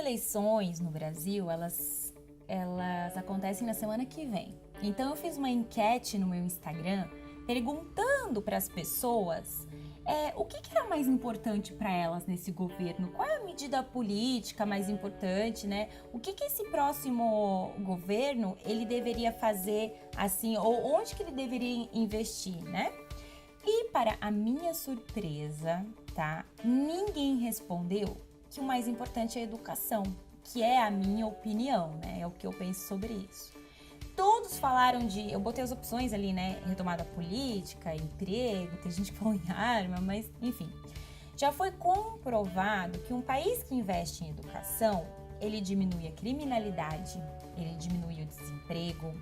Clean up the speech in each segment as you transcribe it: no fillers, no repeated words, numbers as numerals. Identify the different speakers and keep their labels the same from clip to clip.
Speaker 1: eleições no Brasil, elas acontecem na semana que vem. Então eu fiz uma enquete no meu Instagram perguntando para as pessoas o que era mais importante para elas nesse governo, qual é a medida política mais importante, né? O que esse próximo governo ele deveria fazer assim, ou onde que ele deveria investir, né? E para a minha surpresa, tá? Ninguém respondeu que o mais importante é a educação, que é a minha opinião, né? É o que eu penso sobre isso. Todos falaram eu botei as opções ali, né? Retomada política, emprego, tem gente que falou em arma, mas enfim. Já foi comprovado que um país que investe em educação, ele diminui a criminalidade, ele diminui o desemprego,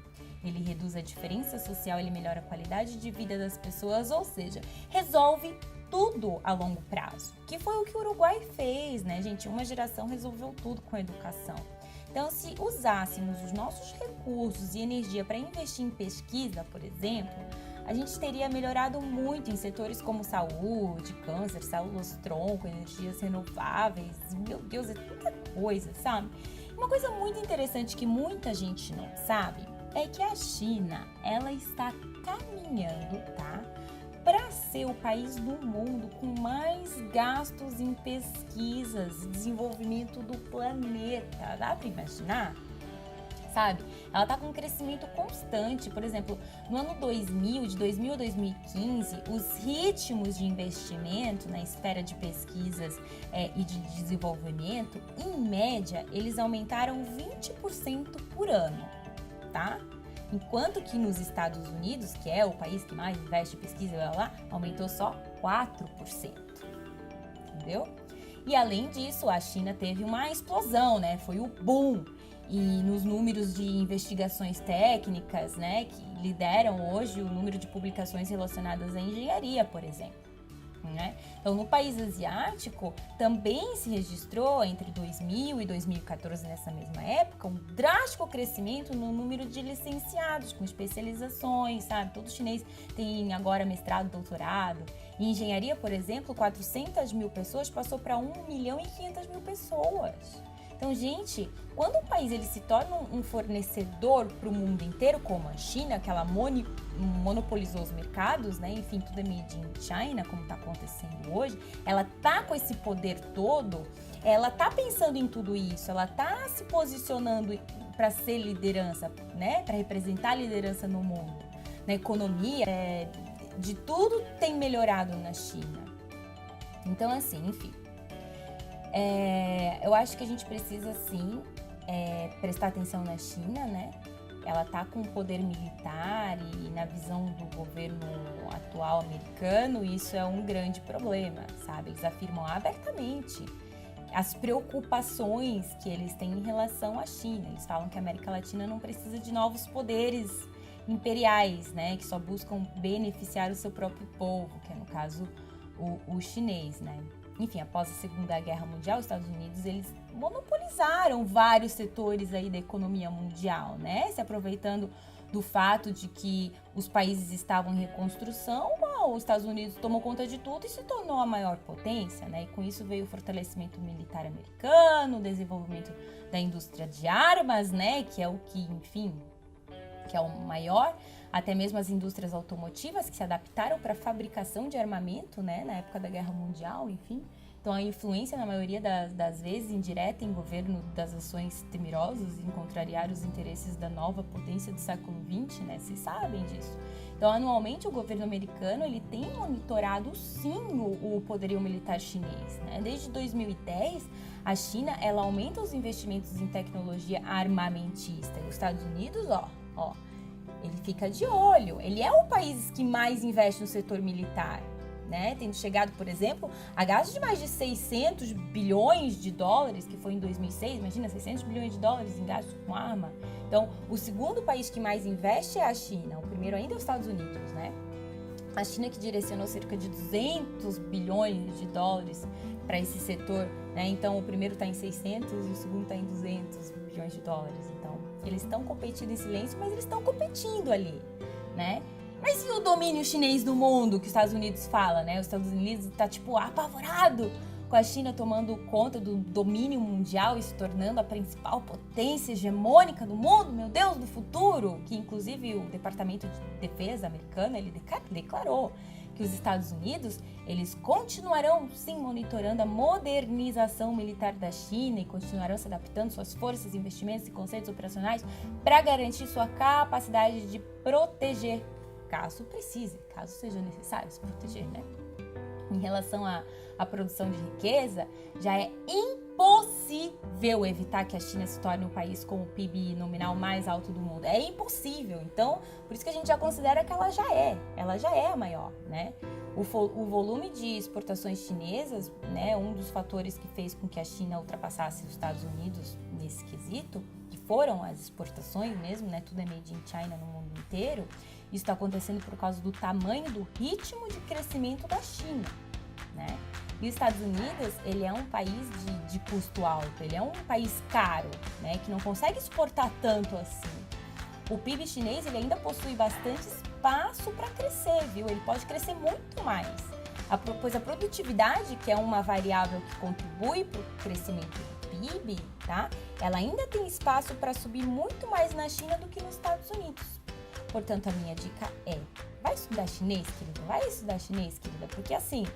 Speaker 1: ele reduz a diferença social, ele melhora a qualidade de vida das pessoas, ou seja, resolve tudo a longo prazo, que foi o que o Uruguai fez, né, gente? Uma geração resolveu tudo com a educação. Então, se usássemos os nossos recursos e energia para investir em pesquisa, por exemplo, a gente teria melhorado muito em setores como saúde, câncer, células-tronco, energias renováveis, meu Deus, é tanta coisa, sabe? Uma coisa muito interessante que muita gente não sabe é que a China, ela está caminhando, tá? Para ser o país do mundo com mais gastos em pesquisas e desenvolvimento do planeta. Dá para imaginar? Sabe? Ela está com um crescimento constante. Por exemplo, no ano 2000, de 2000 a 2015, os ritmos de investimento na esfera de pesquisas e de desenvolvimento, em média, eles aumentaram 20% por ano, tá? Enquanto que nos Estados Unidos, que é o país que mais investe em pesquisa, aumentou só 4%, entendeu? E além disso, a China teve uma explosão, né? Foi o boom. E nos números de investigações técnicas, né, que lideram hoje o número de publicações relacionadas à engenharia, por exemplo. Né? Então, no país asiático, também se registrou entre 2000 e 2014, nessa mesma época, um drástico crescimento no número de licenciados com especializações, sabe? Todo chinês tem agora mestrado, doutorado. Em engenharia, por exemplo, 400 mil pessoas passou para 1 milhão e 500 mil pessoas. Então, gente, quando um país ele se torna um fornecedor para o mundo inteiro, como a China, que ela monopolizou os mercados, né? Enfim, tudo é made in China, como está acontecendo hoje, ela tá com esse poder todo, ela tá pensando em tudo isso, ela tá se posicionando para ser liderança, né? Para representar a liderança no mundo. Na economia, de tudo tem melhorado na China. Então, assim, enfim. Eu acho que a gente precisa, sim, prestar atenção na China, né? Ela tá com poder militar e na visão do governo atual americano, isso é um grande problema, sabe? Eles afirmam abertamente as preocupações que eles têm em relação à China. Eles falam que a América Latina não precisa de novos poderes imperiais, né? Que só buscam beneficiar o seu próprio povo, que é, no caso, o chinês, né? Enfim, após a Segunda Guerra Mundial, os Estados Unidos, eles monopolizaram vários setores aí da economia mundial, né? Se aproveitando do fato de que os países estavam em reconstrução, os Estados Unidos tomou conta de tudo e se tornou a maior potência, né? E com isso veio o fortalecimento militar americano, o desenvolvimento da indústria de armas, né? Que é o que, enfim, que é o maior, até mesmo as indústrias automotivas que se adaptaram para a fabricação de armamento, né, na época da Guerra Mundial, enfim. Então, a influência, na maioria das vezes, indireta em governo das ações temerosas em contrariar os interesses da nova potência do século XX, né, vocês sabem disso. Então, anualmente, o governo americano, ele tem monitorado, sim, o poderio militar chinês, né. Desde 2010, a China, ela aumenta os investimentos em tecnologia armamentista. E os Estados Unidos, ele fica de olho. Ele é o país que mais investe no setor militar, né? Tendo chegado, por exemplo, a gastos de mais de 600 bilhões de dólares, que foi em 2006, imagina, 600 bilhões de dólares em gastos com arma. Então, o segundo país que mais investe é a China, o primeiro ainda é os Estados Unidos, né? A China que direcionou cerca de 200 bilhões de dólares para esse setor, né? Então, o primeiro está em 600 e o segundo está em 200 bilhões de dólares. Então, eles estão competindo em silêncio, mas eles estão competindo ali, né? Mas e o domínio chinês do mundo que os Estados Unidos fala, né? Os Estados Unidos tá, apavorado com a China tomando conta do domínio mundial e se tornando a principal potência hegemônica do mundo, meu Deus, do futuro, que inclusive o Departamento de Defesa americano, ele declarou que os Estados Unidos, eles continuarão sim monitorando a modernização militar da China e continuarão se adaptando suas forças, investimentos e conceitos operacionais para garantir sua capacidade de proteger, caso precise, caso seja necessário se proteger, né? Em relação à produção de riqueza, já é impossível evitar que a China se torne o país com o PIB nominal mais alto do mundo. É impossível. Então, por isso que a gente já considera que ela já é a maior, né? O volume de exportações chinesas, né, um dos fatores que fez com que a China ultrapassasse os Estados Unidos nesse quesito, que foram as exportações mesmo, né? Tudo é made in China no mundo inteiro. Isso está acontecendo por causa do tamanho, do ritmo de crescimento da China, né? E os Estados Unidos, ele é um país de custo alto, ele é um país caro, né? Que não consegue exportar tanto assim. O PIB chinês, ele ainda possui bastante espaço para crescer, viu? Ele pode crescer muito mais. Pois a produtividade, que é uma variável que contribui para o crescimento do PIB, tá? Ela ainda tem espaço para subir muito mais na China do que nos Estados Unidos. Portanto, a minha dica é, vai estudar chinês, querida? Vai estudar chinês, querida? Porque assim,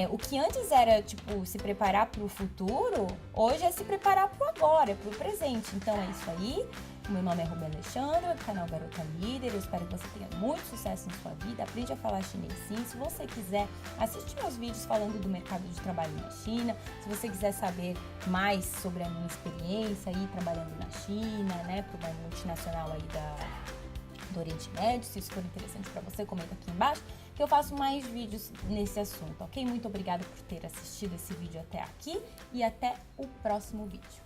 Speaker 1: o que antes era, tipo, se preparar para o futuro, hoje é se preparar para o agora, para o presente. Então, é isso aí. O meu nome é Rubi Alexandra, do canal Garota Líder. Eu espero que você tenha muito sucesso na sua vida. Aprende a falar chinês sim. Se você quiser, assiste meus vídeos falando do mercado de trabalho na China. Se você quiser saber mais sobre a minha experiência aí trabalhando na China, né, para uma multinacional aí do Oriente Médio, se isso for interessante para você, comenta aqui embaixo, que eu faço mais vídeos nesse assunto, ok? Muito obrigada por ter assistido esse vídeo até aqui e até o próximo vídeo.